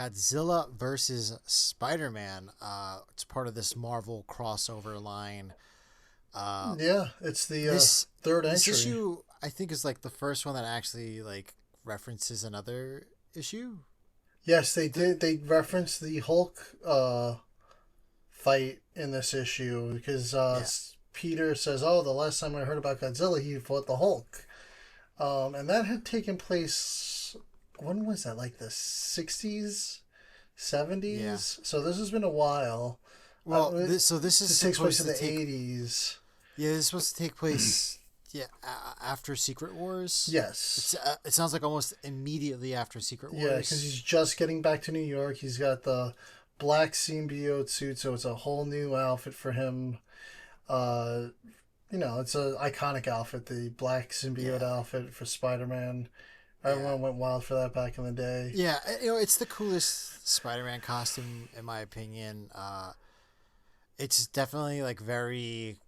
Godzilla versus Spider-Man. It's part of this Marvel crossover line. Uh, Yeah, it's the this third this entry. issue, I think, is like the first one that actually like references another issue. Yes, they The, did. They referenced the Hulk fight in this issue because yeah, Peter says, "Oh, the last time I heard about Godzilla, he fought the Hulk," and that had taken place. When was that? Like the 60s, yeah. 70s. So this has been a while. Well, this is This takes place supposed in to the take 80s. yeah, this is supposed to take place yeah after Secret Wars. Yes. It sounds like almost immediately after Secret Yeah, because Wars. he's just getting back to New York. He's got the black symbiote suit, so it's a whole new outfit for him. Uh, it's a iconic outfit, the black symbiote Yeah, outfit for Spider-Man. yeah, Everyone went wild for that back in the day. yeah. It's the coolest Spider-Man costume in my opinion. It's definitely like very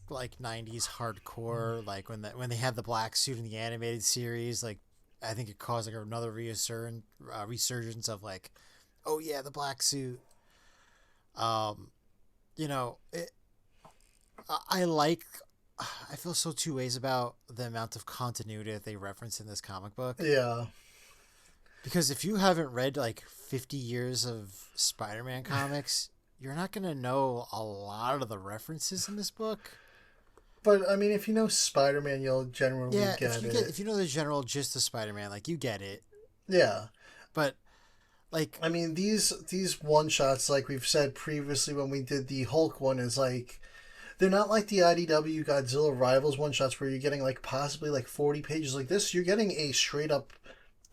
like '90s hardcore. Like when they had the black suit in the animated series, like I think it caused like another resurgence of like, oh yeah, the black suit. Um, it, I like. I feel so two ways about the amount of continuity that they reference in this comic book. Yeah. Because if you haven't read like 50 years of Spider-Man comics, you're not gonna know a lot of the references in this book. But, I mean, if you know Spider-Man, you'll generally Yeah, get it. if you know the general gist of Spider-Man, like you get it. Yeah. But like, I mean, these one-shots, like we've said previously when we did the Hulk one, is like they're not like the IDW Godzilla Rivals one shots where you're getting like possibly like 40 pages like this. You're getting a straight up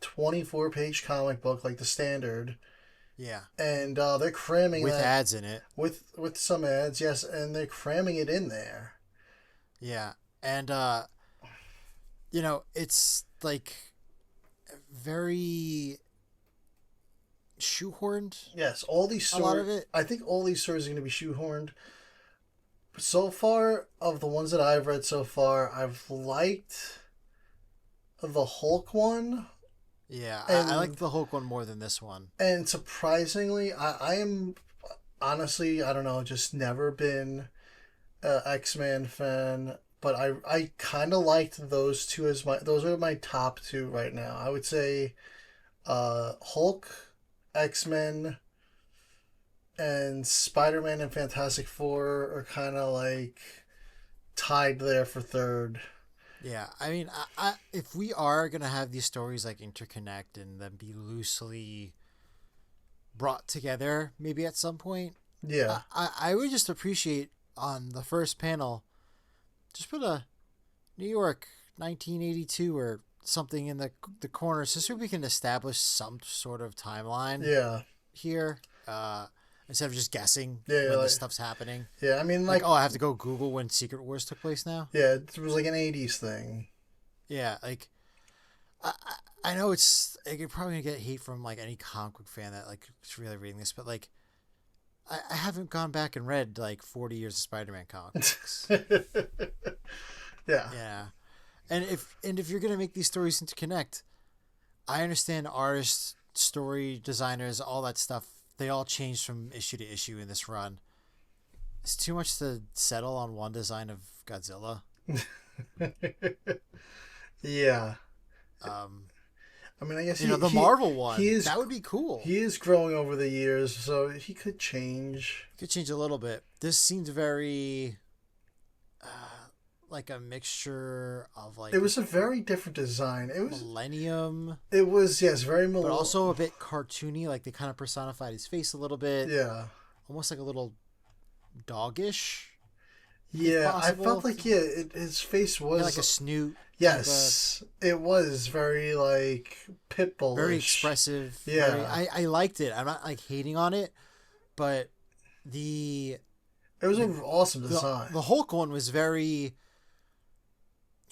24-page comic book like the standard, yeah, and they're cramming with that ads in it. with some ads, yes, and they're cramming it in there. Yeah, and it's like very shoehorned. Yes, all these A lot stories. of it. I think all these stories are going to be shoehorned. So far, of the ones that I've read so far, I've liked the Hulk one, Yeah, I like and the Hulk one more than this one. surprisingly, I am honestly, I don't know, just never been a X-Men fan, but I kind of liked those two as those are my top two right now. I would say Hulk, X-Men, and Spider-Man and Fantastic Four are kind of like tied there for third. Yeah, I mean, if we are gonna have these stories like interconnect and then be loosely brought together, maybe at some point, Yeah. I would just appreciate on the first panel, just put a New York 1982 or something in the corner, so we can establish some sort of timeline Yeah. here. Instead of just guessing Yeah, when like, this stuff's happening. yeah, I mean, Like, like, oh, I have to go Google when Secret Wars took place now. yeah, it was like an '80s thing. Yeah, like I know it's like, you're probably gonna get hate from like any comic book fan that like is really reading this, but like I haven't gone back and read like 40 years of Spider-Man comic books. Yeah. Yeah, and if you're gonna make these stories interconnect, I understand artists, story designers, all that stuff. They all change from issue to issue in this run. It's too much to settle on one design of Godzilla. Yeah. Um, I mean, I guess the Marvel he one is that would be cool. he is growing over the years, so he could change. Could change a little bit. This seemed very like a mixture of like It was a very different design. Millennium, It was yes, very but also a bit cartoony. Like they kind of personified his face a little bit, yeah. almost like a little doggish. If Yeah, I possible, felt like his face was like a snoot. yes, it was very like pit bullish, Very expressive. Yeah, I liked it. I'm not like hating on it, but it was an awesome design. the Hulk one was very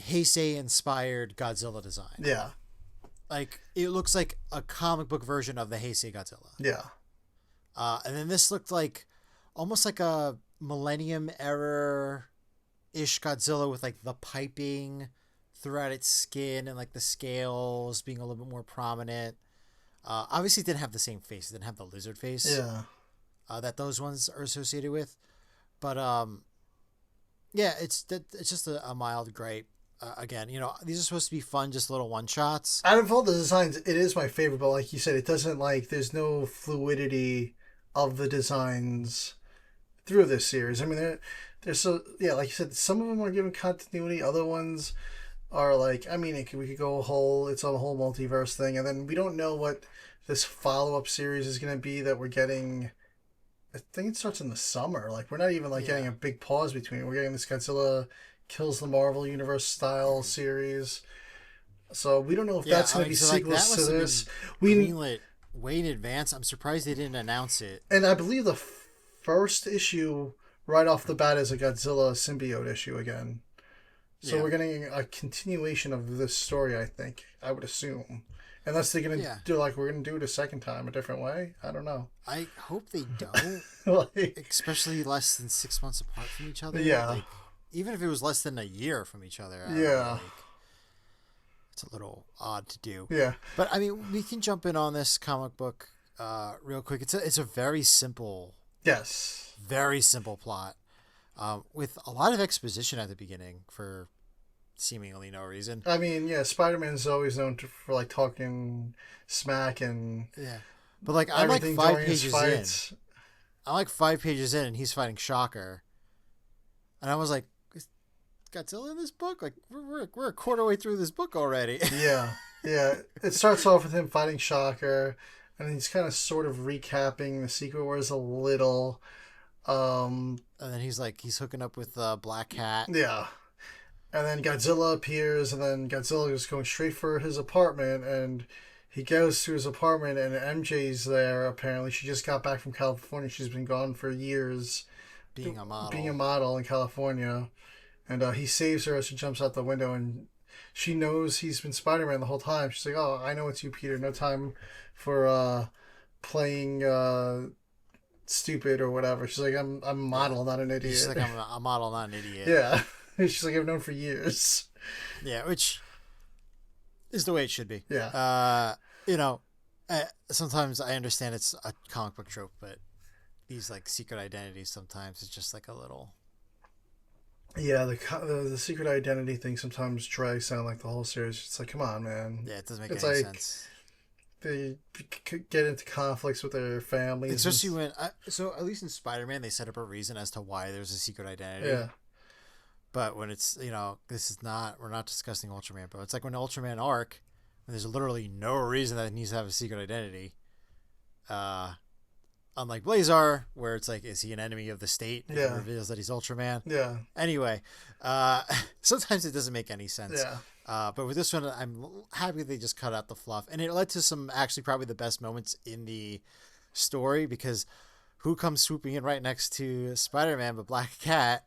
Heisei inspired Godzilla design. Yeah, Like it looks like a comic book version of the Heisei Godzilla. yeah, And then this looked like almost like a Millennium era ish Godzilla with like the piping throughout its skin and like the scales being a little bit more prominent. Obviously, it didn't have the same face. It didn't have the lizard face Yeah. that those ones are associated with. But yeah, it's just a mild gripe. Again, these are supposed to be fun, just little one shots. Out of all the designs, it is my favorite, but like you said, it doesn't there's no fluidity of the designs through this series. I mean, they're so, yeah, like you said, some of them are given continuity, other ones are like, I mean, we could go it's a whole multiverse thing, and then we don't know what this follow-up series is going to be that we're getting. I think it starts in the summer. Like, we're not even getting a big pause between. We're getting this Godzilla kills the Marvel Universe style series. So we don't know if that's going to be sequels to this. We greenlit way in advance. I'm surprised they didn't announce it. And I believe the first issue right off the bat is a Godzilla symbiote issue again. So we're getting a continuation of this story, I think. I would assume. Unless they're going to do we're going to do it a second time, a different way. I don't know. I hope they don't. Especially less than 6 months apart from each other. Yeah. Even if it was less than a year from each other. It's a little odd to do. Yeah. But, I mean, we can jump in on this comic book real quick. It's a very simple... Yes. Very simple plot. With a lot of exposition at the beginning for seemingly no reason. I mean, yeah, Spider-Man's always known for talking smack and but I'm like 5 pages in. I'm like 5 pages in, and he's fighting Shocker, and I was like, "Is Godzilla in this book? Like we're a quarter way through this book already." Yeah. It starts off with him fighting Shocker, and he's kind of sort of recapping the Secret Wars a little. And then he's hooking up with Black Cat. Yeah. And then Godzilla appears, and then Godzilla is going straight for his apartment, and he goes to his apartment, and MJ's there, apparently. She just got back from California. She's been gone for years. Being a model in California. And he saves her as she jumps out the window, and she knows he's been Spider-Man the whole time. She's like, oh, I know it's you, Peter. No time for playing stupid or whatever. She's like, I'm a model, not an idiot. She's like, I'm a model, not an idiot. Yeah. She's like, I've known for years. Yeah, which is the way it should be. Yeah. Sometimes I understand it's a comic book trope, but these secret identities sometimes it's just a little. Yeah, the secret identity thing sometimes drags down the whole series. It's like, come on, man. Yeah, it doesn't make any sense. They get into conflicts with their families. Especially when, so at least in Spider-Man, they set up a reason as to why there's a secret identity. Yeah. But when it's, we're not discussing Ultraman, but it's like when Ultraman arc, when there's literally no reason that it needs to have a secret identity. Unlike Blazar, where it's like, is he an enemy of the state? Yeah. It reveals that he's Ultraman. Yeah. Anyway, sometimes it doesn't make any sense. Yeah. But with this one, I'm happy they just cut out the fluff. And it led to some, actually probably the best moments in the story, because who comes swooping in right next to Spider-Man but Black Cat?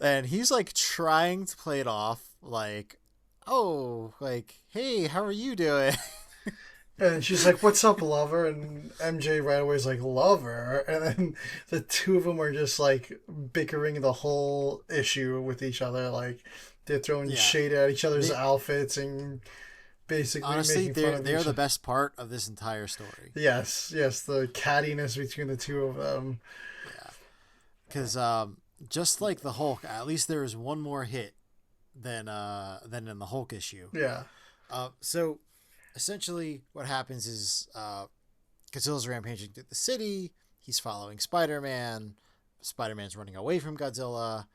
And he's trying to play it off hey, how are you doing? And she's like, what's up, lover? And MJ right away is like, lover? And then the two of them are just bickering the whole issue with each other. They're throwing shade at each other's outfits and basically honestly, making fun of they're the best part of this entire story. Yes, the cattiness between the two of them. Yeah. Because just like the Hulk, at least there is one more hit than in the Hulk issue. Yeah. So essentially what happens is Godzilla's rampaging through the city. He's following Spider-Man. Spider-Man's running away from Godzilla.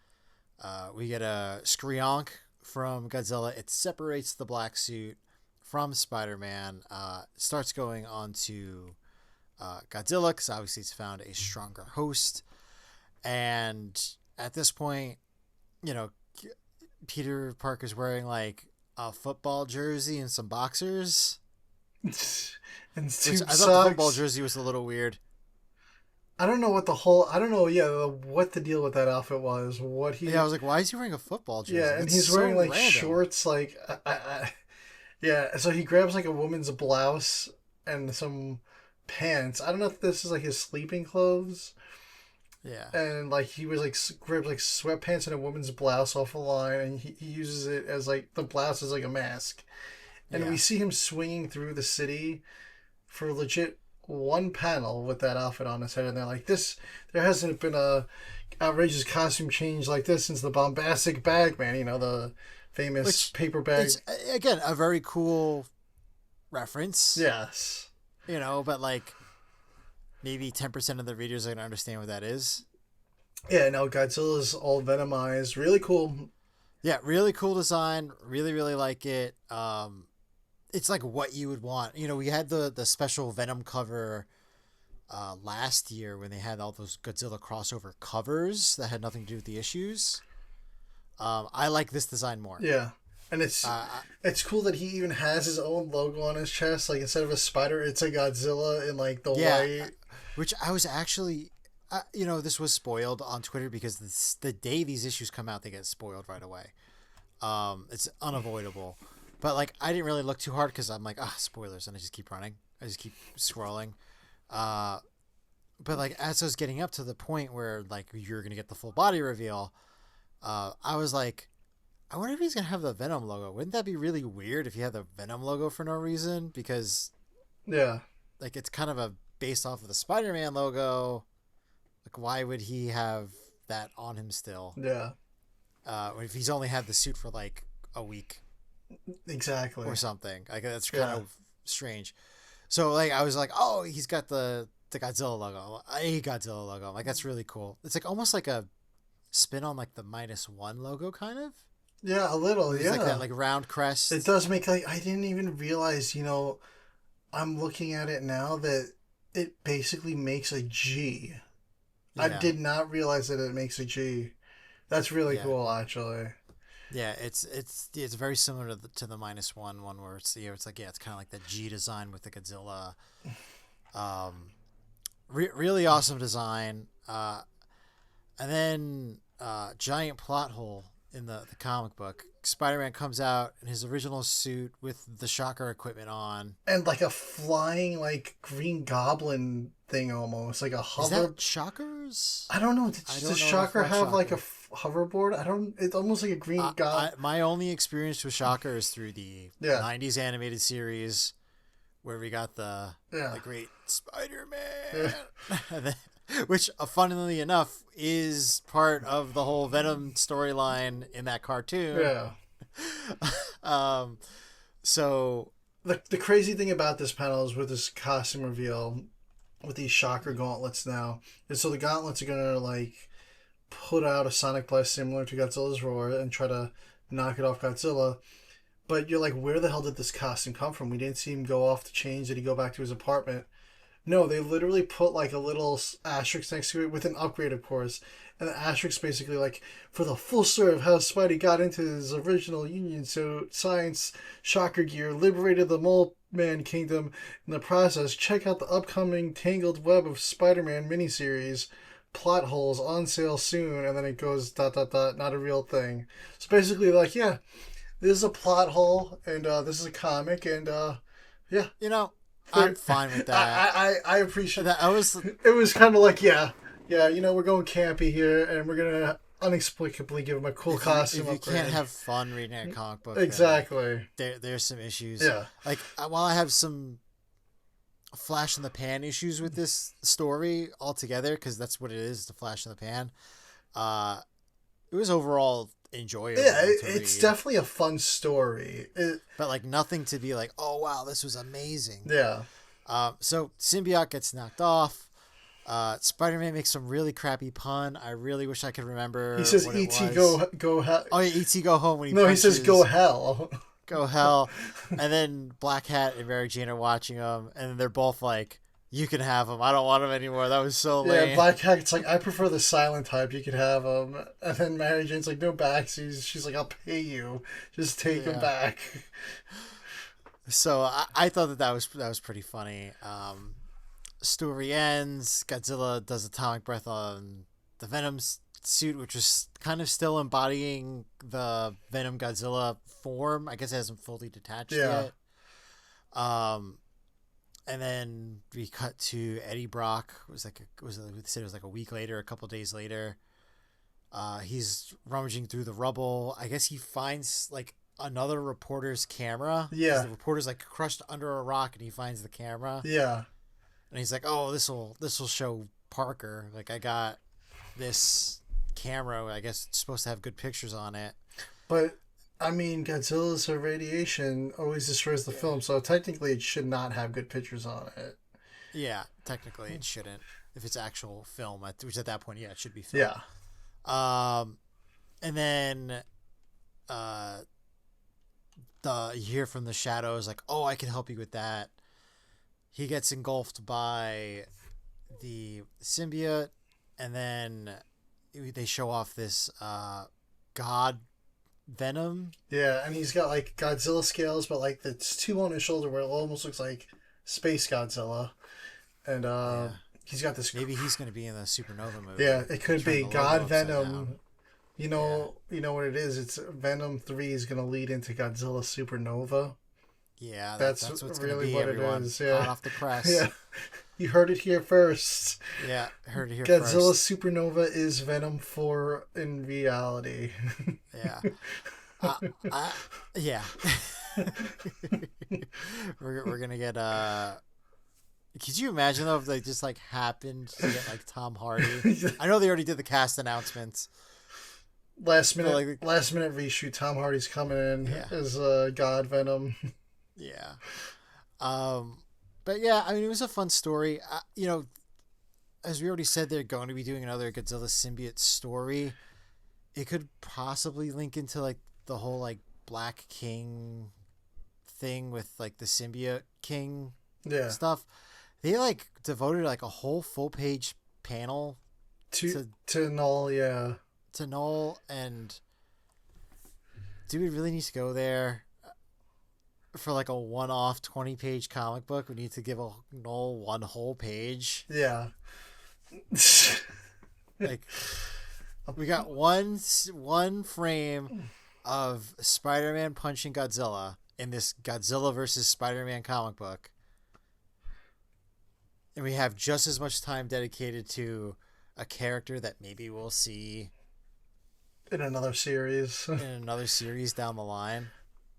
We get a Screonk from Godzilla. It separates the black suit from Spider-Man. Starts going on to Godzilla, because obviously it's found a stronger host. And at this point, Peter Parker's wearing a football jersey and some boxers. And I thought the football jersey was a little weird. I don't know what what the deal with that outfit was. I was like, why is he wearing a football jersey? Yeah, and he's wearing random. Shorts, yeah. So he grabs a woman's blouse and some pants. I don't know if this is his sleeping clothes. Yeah. And he was grabs sweatpants and a woman's blouse off a line, and he uses it as the blouse is a mask. and Yeah. we see him swinging through the city for legit one panel with that outfit on his head, and they're like, "This, there hasn't been a outrageous costume change like this since the bombastic bag man." You know, the famous Which paper bag. it's again a very cool reference. Yes. You know, but like maybe 10% of the readers are gonna understand what that is. Yeah, no, Godzilla's all venomized. Really cool. Yeah, really cool design. Really, really like it. It's like what you would want. You know, we had the special Venom cover last year when they had all those Godzilla crossover covers that had nothing to do with the issues. I like this design more. Yeah. And it's cool that he even has his own logo on his chest. Like, instead of a spider, it's a Godzilla in, like, the white. Which I was actually, you know, this was spoiled on Twitter because the day these issues come out, they get spoiled right away. It's unavoidable. But, like, I didn't really look too hard because I'm like, spoilers, and I just keep running. I just keep scrolling. But, like, as I was getting up to the point where, like, you're going to get the full body reveal, I was like, I wonder if he's going to have the Venom logo. Wouldn't that be really weird if he had the Venom logo for no reason? Because, Yeah. like, it's kind of based off of the Spider-Man logo. Like, why would he have that on him still? Yeah. If he's only had the suit for, like, a week. Exactly. Or something. Like, that's kind of strange. So, like, I was like, oh, he's got the Godzilla logo. A Godzilla logo. I'm like, that's really cool. It's like almost like a spin on, like, the -1 logo, kind of. Yeah, a little, It's yeah. like that, like, round crest. It does make, like, I didn't even realize, you know, I'm looking at it now that it basically makes a G. Yeah. I did not realize that it makes a G. That's really cool, actually. Yeah, it's very similar to the -1 one where it's it's like it's kind of like the G design with the Godzilla. Really awesome design. And then giant plot hole in the comic book. Spider-Man comes out in his original suit with the Shocker equipment on, and like a flying like Green Goblin thing, almost like a hover. Is that Shockers? I don't know. Does Shocker have Shocker. like a hoverboard? I don't. It's almost like a Green Goblin. My only experience with Shocker is through the 90s animated series, where we got the great Spider-Man, which, funnily enough, is part of the whole Venom storyline in that cartoon. Yeah. So the crazy thing about this panel is with this costume reveal with these Shocker gauntlets now, and so the gauntlets are gonna like put out a sonic blast similar to Godzilla's roar and try to knock it off Godzilla. But you're like, where the hell did this costume come from? We didn't see him go off to change. Did he go back to his apartment? No, they literally put like a little asterisk next to it with an upgrade, of course. And the asterisk basically like, for the full story of how Spidey got into his original Union suit, science, Shocker gear, liberated the Mole Man Kingdom in the process, check out the upcoming Tangled Web of Spider-Man miniseries. Plot holes on sale soon. And then it goes ... not a real thing. So basically like, yeah, this is a plot hole and this is a comic and yeah. You know, I'm fine with that. I appreciate that. It was kind of like, yeah, you know, we're going campy here, and we're gonna inexplicably give him a cool costume. If you can't have fun reading a comic book, exactly, there's some issues. Yeah, like while I have some flash in the pan issues with this story altogether, because that's what it is, the flash in the pan. It was overall enjoyable. Yeah, it's definitely a fun story. But like nothing to be like, oh wow, this was amazing. Yeah. So symbiote gets knocked off. Spider-Man makes some really crappy pun. I really wish I could remember. He says, "E.T. go hell." Oh yeah, E.T. go home when he. No, punches, he says, "Go hell." Go hell. And then Black Hat and Mary Jane are watching him, and they're both like, "You can have him. I don't want him anymore. That was so lame." Yeah, Black Cat's like, "I prefer the silent type. You could have him." And then Mary Jane's like, "No backsies." She's like, "I'll pay you. Just take him back." So I thought that was pretty funny. Story ends. Godzilla does atomic breath on the Venom suit, which is kind of still embodying the Venom Godzilla form. I guess it hasn't fully detached yet. And then we cut to Eddie Brock. It was like a week later, a couple days later. He's rummaging through the rubble. I guess he finds like another reporter's camera. Yeah. 'Cause the reporter's like crushed under a rock, and he finds the camera. Yeah. And he's like, "Oh, this will show Parker. Like, I got this camera. I guess it's supposed to have good pictures on it." But I mean, Godzilla's irradiation always destroys the film, so technically it should not have good pictures on it. Yeah, technically it shouldn't. If it's actual film, which at that point, yeah, it should be film. Yeah. And then, you hear from the shadows like, "Oh, I can help you with that." He gets engulfed by the symbiote, and then they show off this god Venom. Yeah, and he's got like Godzilla scales, but like it's two on his shoulder where it almost looks like Space Godzilla. And he's got this. Maybe he's going to be in the Supernova movie. Yeah, it could be God Venom. Down. You know what it is. It's Venom 3 is going to lead into Godzilla Supernova. Yeah, that's what's really going to be, what everyone. it is. Yeah, hot off the press. Yeah, you heard it here first. Yeah, heard it here Godzilla first. Supernova is Venom 4 in reality. Yeah. Yeah. we're gonna get Could you imagine though if they just like happened to get like Tom Hardy? I know they already did the cast announcements. Last minute reshoot. Tom Hardy's coming in as God Venom. Yeah. But yeah, I mean, it was a fun story. As we already said, they're going to be doing another Godzilla symbiote story. It could possibly link into like the whole like Black King thing with like the symbiote king stuff. They like devoted like a whole full page panel to Null, to Null, and do we really need to go there for like a one-off 20-page comic book? We need to give a Null one whole page. Yeah. Like, we got one frame of Spider-Man punching Godzilla in this Godzilla versus Spider-Man comic book. And we have just as much time dedicated to a character that maybe we'll see in another series down the line.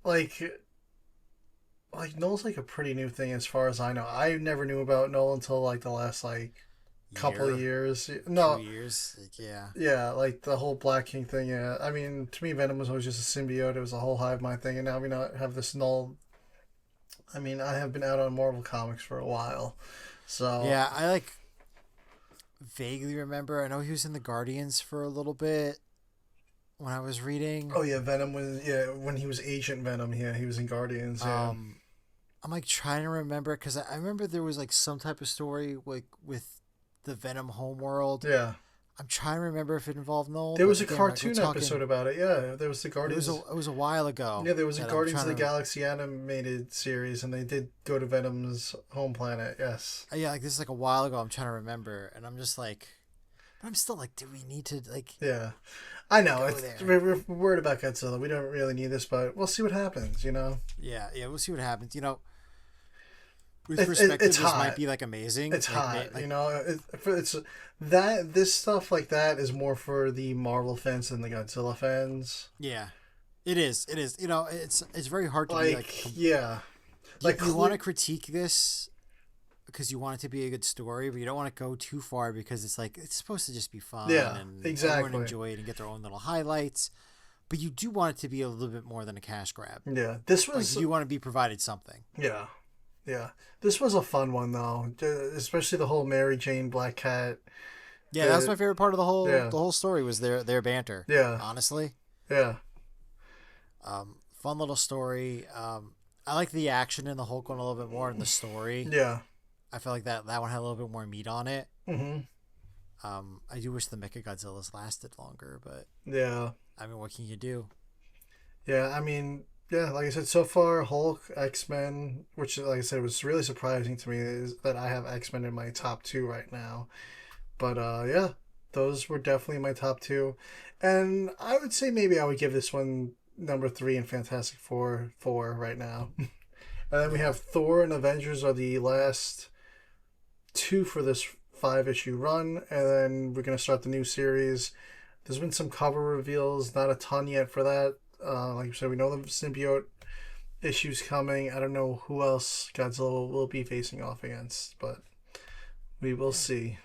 Like Null's like a pretty new thing as far as I know. I never knew about Null until like the last like couple of years. No, 2 years. Like, yeah. Yeah, like the whole Black King thing. Yeah, I mean, to me, Venom was always just a symbiote. It was a whole hive mind thing, and now we have this Null. I mean, I have been out on Marvel Comics for a while, so yeah, I like vaguely remember. I know he was in the Guardians for a little bit when I was reading. Oh yeah, Venom was when he was Agent Venom. Yeah, he was in Guardians. Yeah. I'm like trying to remember because I remember there was like some type of story like with the Venom homeworld. Yeah. I'm trying to remember if it involved Null. There was a cartoon episode about it. Yeah, there was the Guardians. It was a while ago. Yeah, there was a Guardians of the Galaxy animated series, and they did go to Venom's home planet. Yes. Yeah, like this is like a while ago. I'm trying to remember, and I'm just like, but I'm still like, do we need to like? Yeah, I know. We're worried about Godzilla. We don't really need this, but we'll see what happens. You know. Yeah, we'll see what happens. With perspective, this might be like amazing. It's hot, it's that this stuff like that is more for the Marvel fans than the Godzilla fans. Yeah, it is. It is. It's very hard to be like. Yeah, you want to critique this because you want it to be a good story, but you don't want to go too far because it's like it's supposed to just be fun. Yeah, and exactly. Everyone enjoy it and get their own little highlights. But you do want it to be a little bit more than a cash grab. Yeah, this was. You want to be provided something. Yeah. Yeah, this was a fun one though, especially the whole Mary Jane Black Cat. Yeah, that was my favorite part of the whole story was their banter. Yeah, honestly. Yeah. Fun little story. I like the action in the Hulk one a little bit more in the story. Yeah. I feel like that one had a little bit more meat on it. Mm-hmm. I do wish the Mechagodzillas lasted longer, but yeah. I mean, what can you do? Yeah, I mean. Yeah, like I said, so far, Hulk, X-Men, which, like I said, was really surprising to me, is that I have X-Men in my top 2 right now. But, yeah, those were definitely my top 2. And I would say maybe I would give this one number 3 in Fantastic Four right now. And then we have Thor and Avengers are the last 2 for this 5-issue run. And then we're going to start the new series. There's been some cover reveals, not a ton yet for that. Like you said, we know the symbiote issues coming. I don't know who else Godzilla will be facing off against, but we will see.